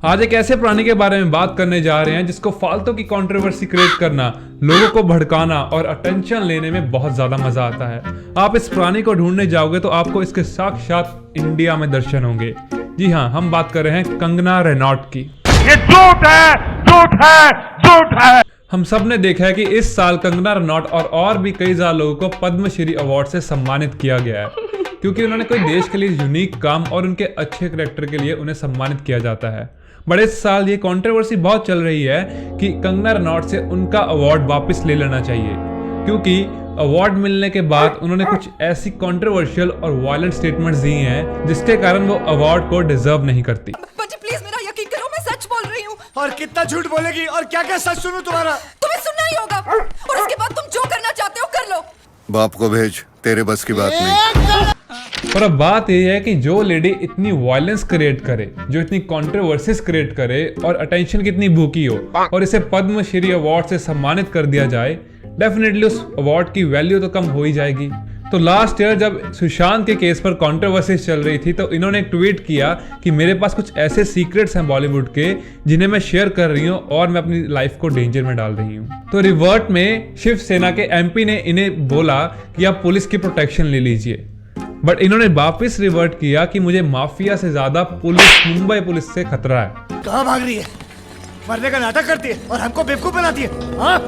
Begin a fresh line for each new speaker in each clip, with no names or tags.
आज एक ऐसे प्राणी के बारे में बात करने जा रहे हैं जिसको फालतू की कंट्रोवर्सी क्रिएट करना, लोगों को भड़काना और अटेंशन लेने में बहुत ज्यादा मजा आता है। आप इस प्राणी को ढूंढने जाओगे तो आपको इसके साक्षात इंडिया में दर्शन होंगे। जी हाँ, हम बात कर रहे हैं कंगना रनौत की।
ये झूठ है, झूठ है, झूठ है।
हम सब ने देखा है कि इस साल कंगना रनौत और भी कई ज्यादा लोगों को पद्मश्री अवार्ड से सम्मानित किया गया है, क्योंकि उन्होंने कोई देश के लिए यूनिक काम और उनके अच्छे कैरेक्टर के लिए उन्हें सम्मानित किया जाता है। बट इस साल ये कंट्रोवर्सी बहुत चल रही है कि कंगना रनौत से उनका अवार्ड वापस ले लेना चाहिए, क्योंकि अवार्ड मिलने के बाद उन्होंने कुछ ऐसी कंट्रोवर्शियल और वायलेंट स्टेटमेंट्स दी हैं जिसके कारण वो अवार्ड को डिजर्व नहीं करती।
प्लीज मेरा यकीन करो, मैं सच बोल रही हूँ।
और कितना झूठ बोलेगी और क्या क्या सच सुनूं तुम्हारा?
तुम्हें सुनना ही होगा और उसके बाद तुम जो करना चाहते हो कर लो।
बाप को भेज, तेरे बस की बात नहीं।
और अब बात यह है कि जो लेडी इतनी वायलेंस क्रिएट करे, जो इतनी कंट्रोवर्सीज क्रिएट करे और अटेंशन की इतनी भूखी हो और इसे पद्मश्री अवार्ड से सम्मानित कर दिया जाए, डेफिनेटली उस अवार्ड की वैल्यू तो कम हो ही जाएगी। तो लास्ट ईयर जब सुशांत के केस पर कंट्रोवर्सीज चल रही थी तो इन्होंने एक ट्वीट किया कि मेरे पास कुछ ऐसे सीक्रेट्स हैं बॉलीवुड के जिन्हें मैं शेयर कर रही हूँ और मैं अपनी लाइफ को डेंजर में डाल रही हूँ। तो रिवर्ट में शिवसेना के एमपी ने इन्हें बोला कि आप पुलिस की प्रोटेक्शन ले लीजिए, बट इन्होंने वापस रिवर्ट किया कि मुझे माफिया से ज्यादा मुंबई पुलिस से खतरा है।
कहाँ भाग रही है? मरने का नाटक करती है और हमको बेवकूफ बनाती है। हाँ?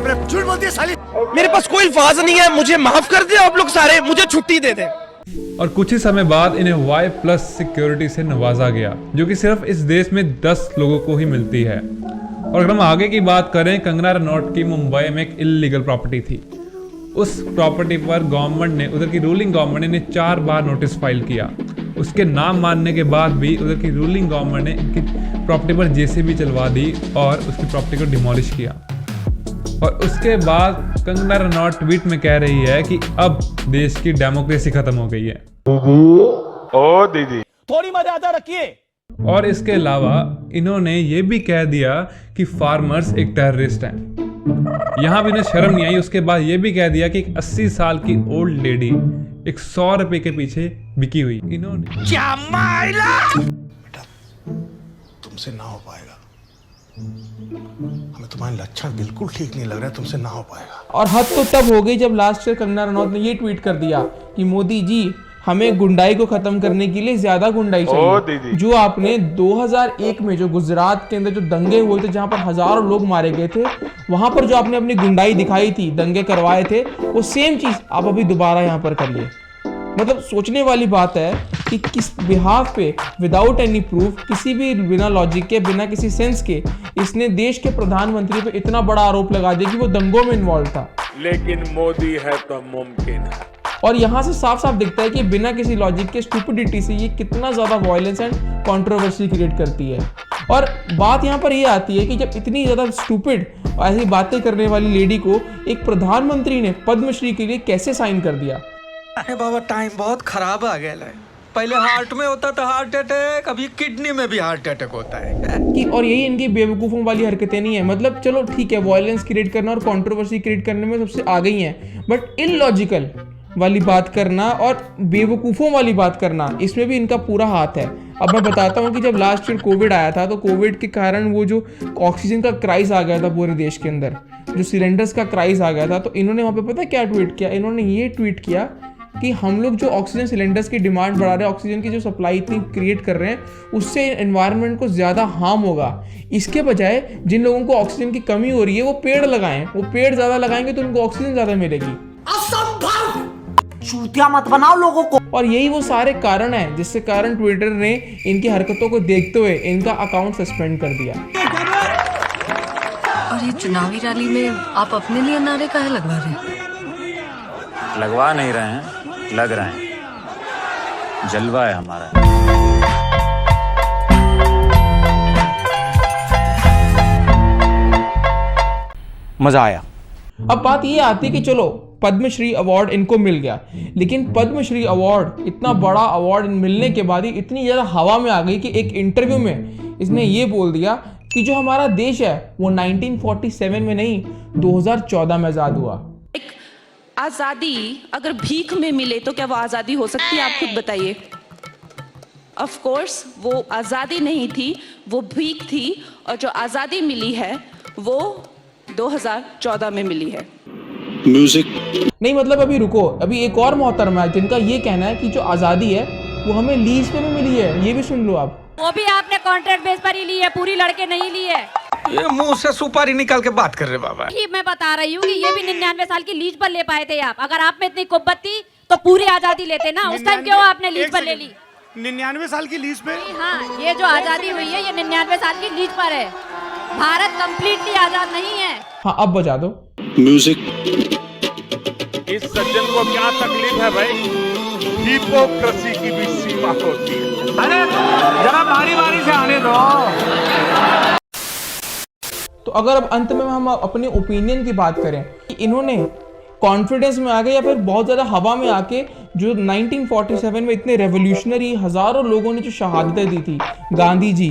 झूठ बोलती है साली।
मेरे पास कोई अल्फाज नहीं है, मुझे माफ कर दे आप लोग सारे, मुझे छुट्टी दे दे।
और कुछ ही समय बाद इन्हें Y+ सिक्योरिटी से नवाजा गया, जो कि सिर्फ इस देश में 10 लोगों को ही मिलती है। और अगर हम आगे की बात करें, कंगना रनौत की मुंबई में एक इल्लीगल प्रॉपर्टी थी। उस प्रॉपर्टी पर गवर्नमेंट ने, उधर की रूलिंग गवर्नमेंट ने 4 बार नोटिस फाइल किया। उसके नाम मानने के बाद भी उधर की रूलिंग गवर्नमेंट ने इनकी प्रॉपर्टी पर JCB चलवा दी और उसकी प्रॉपर्टी को डिमोलिश किया। और उसके बाद कंगना रनौत ट्वीट में कह रही है कि अब देश की डेमोक्रेसी खत्म हो गई है।
ओ दीदी,
थोड़ी मर्यादा रखिए।
और इसके अलावा इन्होंने ये भी कह दिया कि फार्मर्स एक टेररिस्ट हैं। यहां भी इन्हें शर्म नहीं आई। उसके बाद ये भी कह दिया कि एक 80 साल की ओल्ड लेडी एक 100 रुपए के पीछे बिकी हुई। इन्होंने
क्या मायला?
बेटा, तुमसे ना हो पाएगा। हमें तुम्हारे लक्षण बिल्कुल ठीक नहीं लग रहा है, तुमसे ना हो पाएगा।
और हद तो तब हो गई जब लास्ट ईयर कंगना रनौत ने ये ट्वीट कर दिया कि मोदी जी, हमें गुंडाई को खत्म करने के लिए ज्यादा गुंडाई चाहिए। जो आपने 2001 में जो गुजरात के अंदर जो दंगे हुए थे, जहां पर हजारों लोग मारे गए थे, वहां पर जो आपने अपनी गुंडाई दिखाई थी, दंगे करवाए थे, वो सेम चीज आप अभी दोबारा यहां पर करिए। मतलब सोचने वाली बात है कि किस बिहाफ पे विदाउट एनी प्रूफ, किसी भी बिना लॉजिक के, बिना किसी सेंस के, इसने देश के प्रधानमंत्री पे इतना बड़ा आरोप लगा दिया कि वो दंगों में इन्वॉल्व था।
लेकिन मोदी है तो मुमकिन है।
और यहाँ से साफ साफ दिखता है कि बिना किसी लॉजिक के स्टूपिडिटी से ये कितना ज्यादा वायलेंस एंड कंट्रोवर्सी क्रिएट करती है। और बात यहाँ पर ये आती है कि जब इतनी ज्यादा स्टूपिड ऐसी बातें करने वाली लेडी को एक प्रधानमंत्री ने पद्मश्री के लिए कैसे साइन कर दिया।
अरे बाबा, टाइम बहुत खराब आ गया है। पहले हार्ट में होता था हार्ट अटैक, अभी किडनी में भी हार्ट अटैक होता है
कि और यही इनकी बेवकूफ़ों वाली हरकतें नहीं है। मतलब चलो ठीक है, वायलेंस क्रिएट करना और कंट्रोवर्सी क्रिएट करने में सबसे आगे ही हैं, बट इलॉजिकल वाली बात करना और बेवकूफ़ों वाली बात करना, इसमें भी इनका पूरा हाथ है। अब मैं बताता हूँ कि जब लास्ट ईयर कोविड आया था तो कोविड के कारण वो जो ऑक्सीजन का क्राइस आ गया था पूरे देश के अंदर, जो सिलेंडर्स का क्राइस आ गया था, तो इन्होंने वहाँ पे पता है क्या ट्वीट किया? इन्होंने ये ट्वीट किया कि हम लोग जो ऑक्सीजन सिलेंडर्स की डिमांड बढ़ा रहे हैं, ऑक्सीजन की जो सप्लाई इतनी क्रिएट कर रहे हैं, उससे एनवायरनमेंट को ज़्यादा हार्म होगा। इसके बजाय जिन लोगों को ऑक्सीजन की कमी हो रही है वो पेड़ लगाएं, वो पेड़ ज़्यादा लगाएंगे तो उनको ऑक्सीजन ज़्यादा मिलेगी।
असंभव! चूतिया मत बनाओ लोगों को।
और यही वो सारे कारण हैं जिससे कारण ट्विटर ने इनकी हरकतों को देखते हुए इनका अकाउंट सस्पेंड कर दिया।
और ये चुनावी रैली में आप अपने लिए नारे काहे लगवा रहे हैं?
लगवा नहीं रहे हैं, लग रहे हैं। जलवा है हमारा।
मजा आया।
अब बात ये आती है कि चलो पद्मश्री अवार्ड इनको मिल गया, लेकिन पद्मश्री अवार्ड, इतना बड़ा अवार्ड मिलने के बाद ही इतनी ज़्यादा हवा में आ गई कि एक इंटरव्यू में इसने ये बोल दिया कि जो हमारा देश है वो 1947 में नहीं, 2014 में आज़ाद हुआ।
आजादी अगर भीख में मिले तो क्या वो आजादी हो सकती है? आप खुद बताइए।
ऑफ कोर्स वो आज़ादी नहीं थी, वो भीख थी, और जो आज़ादी मिली है वो 2014 में मिली है।
नहीं मतलब अभी रुको, अभी एक और मोहतरमा है जिनका ये कहना है कि जो आज़ादी है वो हमें लीज पे भी मिली है। ये भी सुन लो आप।
वो भी आपने कॉन्ट्रैक्ट बेस पर ही ली है, पूरी लड़के नहीं ली है।
ये मुंह से सुपारी निकाल के बात कर रहे बाबा।
ही मैं बता रही हूँ कि ये भी 99 साल की लीज पर ले पाए थे आप। अगर आप में इतनी कुब्बत थी तो पूरी आज़ादी लेते ना। उस टाइम क्यों आपने लीज पर ले ली?
99 साल की लीज पे?
हाँ, ये जो आज़ादी हुई है ये 99 साल की लीज पर है। भारत कंप्लीटली आज़ाद नहीं है।
हाँ अब बजा दो।
इस सज्जन को क्या तकलीफ है भाई? हिपोक्रेसी की भी सीमा होती है। अरे जरा बारी बारी से आने दो।
तो अगर अब अंत में हम अपने ओपिनियन की बात करें कि इन्होंने कॉन्फिडेंस में आ गए या फिर बहुत ज़्यादा हवा में आके जो 1947 में इतने रेवोल्यूशनरी हज़ारों लोगों ने जो शहादतें दी थी, गांधी जी,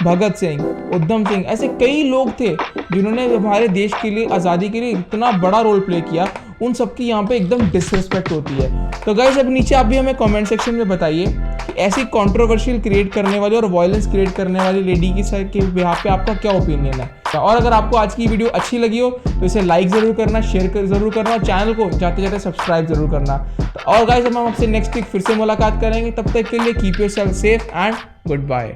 भगत सिंह, उधम सिंह, ऐसे कई लोग थे जिन्होंने हमारे देश के लिए, आज़ादी के लिए इतना बड़ा रोल प्ले किया, उन सबकी यहाँ पे एकदम डिसरिस्पेक्ट होती है। तो गाइस अब नीचे आप भी हमें कमेंट सेक्शन में बताइए कि ऐसी कंट्रोवर्शियल क्रिएट करने वाली और वायलेंस क्रिएट करने वाली लेडी के बिहाफ पे आपका क्या ओपिनियन है। और अगर आपको आज की वीडियो अच्छी लगी हो तो इसे लाइक ज़रूर करना, शेयर ज़रूर करना और चैनल को जाते जाते सब्सक्राइब ज़रूर करना। और गाइस हम आपसे नेक्स्ट वीक फिर से मुलाकात करेंगे। तब तक के लिए keep yourself safe and good bye.